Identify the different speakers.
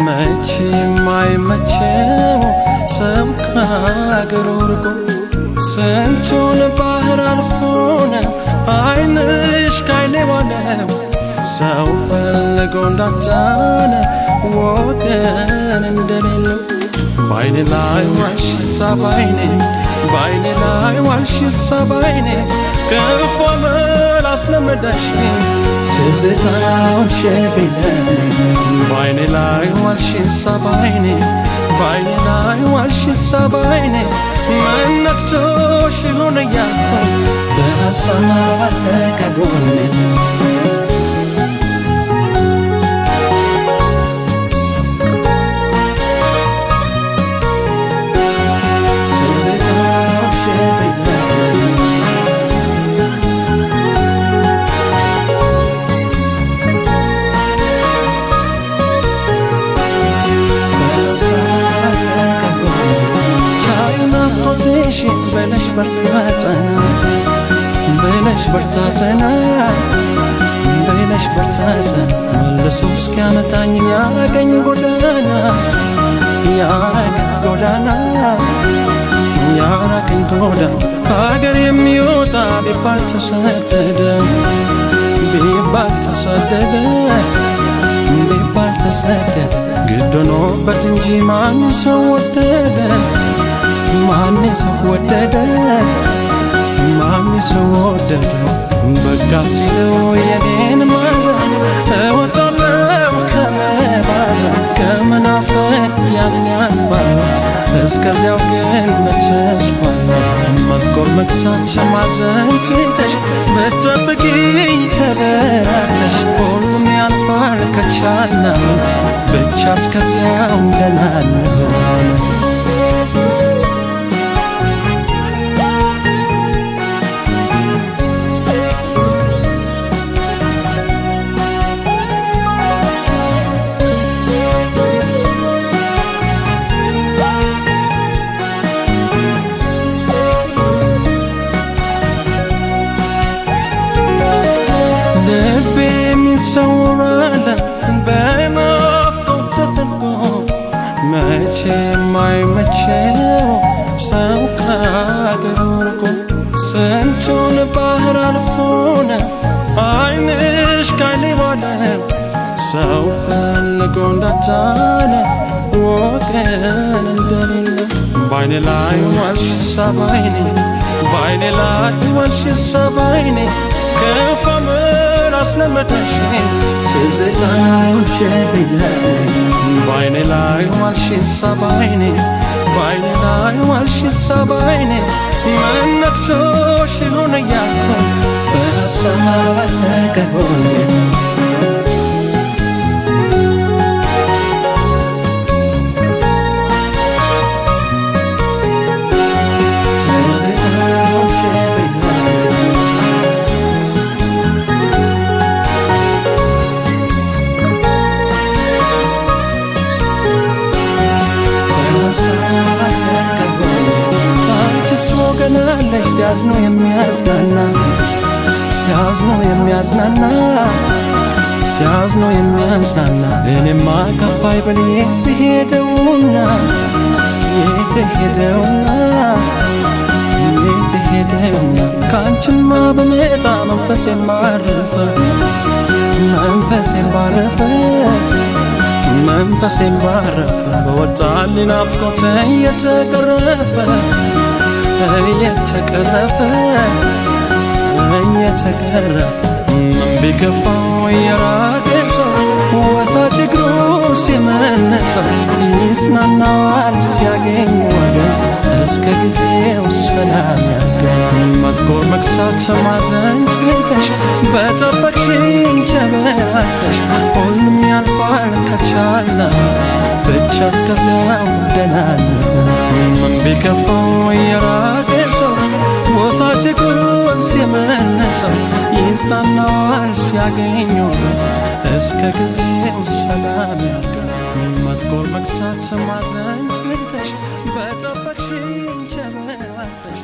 Speaker 1: መቼም አይመቸው ሰው ከአገሩ ርቆ ስንቱን ባህር አልፎነ አይንሽ ካይኔ ዋለው ሰው ፈልጎ እንዳጫነ ወገን እንደሌለው ባይኔ ላይ ዋልሽ ሳባይኔ ባይኔ ላይ ዋልሽ ሳባይኔ ከፎ መላስ ለመዳሽ ትዝታውን ሸብለኝ ባይኔ ላይ ዋልሽ ሳባይኔ ባይኔ ላይ ዋልሽ ሳባይኔ መነክቶሽ ይሆን እያልኩ በሀሳብ አለቀ ጎኔ بلاش برتاسنا بلاش برتاسنا بلاش برتاسنا ملسوس كانت عني يا رجل قدانا يا رجل قدانا يا رجل قدانا هاجر يميوتا ببال تصدد ببال تصدد ببال تصدد قد نوبة نجي ما نسودد ማን ሰወደደ ማን ሰወደደ በቃ ሲለው የኔን ማዘን እወጣለሁ ከመባዘን ከመናፈቅ ያን ያልፋል እስከዚያው ግን መቸስኳል መጥቆር መክሳት ማዘን ትተሽ በጠብቂኝ ተበራተሽ ሁሉም ያልፋል ከቻልና ብቻ እስከዚያው ደህና እንሁን سورالا بينا فوق تسلقو ماشي مايمتشيو سوكا قروركو سنتون بحر الفونا عينش كايني وانا سوفا لقون داتانا وكان الدليل بايني لاي وانش سابايني بايني لاي وانش سابايني كيف لمدش ትዝታውን ሸብለኝ ባይኔ ላይ ዋልሽ ሳባይኔ ባይኔ ላይ ዋልሽ ሳባይኔ መነክቶሽ ይሆን እያልኩ በሀሳብ አለቀ ጎኔ ሲያዝኑ የሚያዝናና ሲያዝኑ የሚያዝናና ሲያዝኑ የሚያዝናና እኔማ ከፋይ በኔ የትሄደውና የትሄደውና የትሄደውና ካንቺማ በመጣ መንፈሴ ማረፈ መንፈሴ ባረፈ መንፈሴ ባረፈ በወጣልኝ ናፍቆት እየተቀረፈ እየተቀረፈ ምን ቢከፋው የራቀኝ ሰው ወሳጅ እግሩ ሲመነሰው ይጽናናዋል ሲያገኝ ወገን እስከ ጊዜው ሰላም ያገኝ መጥቆር መክሳት ማዘን ትተሽ በጠበቅሽኝ ቸበራተሽ ሁሉም ያልፋል ከቻለ ብቻ እስከዚያው ደህና ምን ቢከፋው የራቀኝ ሰው ወሳጅ እግሩ ሲመነሰው ይጽናናዋል ሲያገኝ ወገን እስከ ጊዜው ሰላም ያገኝ መጥቆር መክሳት ማዘን ትተሽ በጠበቅሽኝ ቸበራተሽ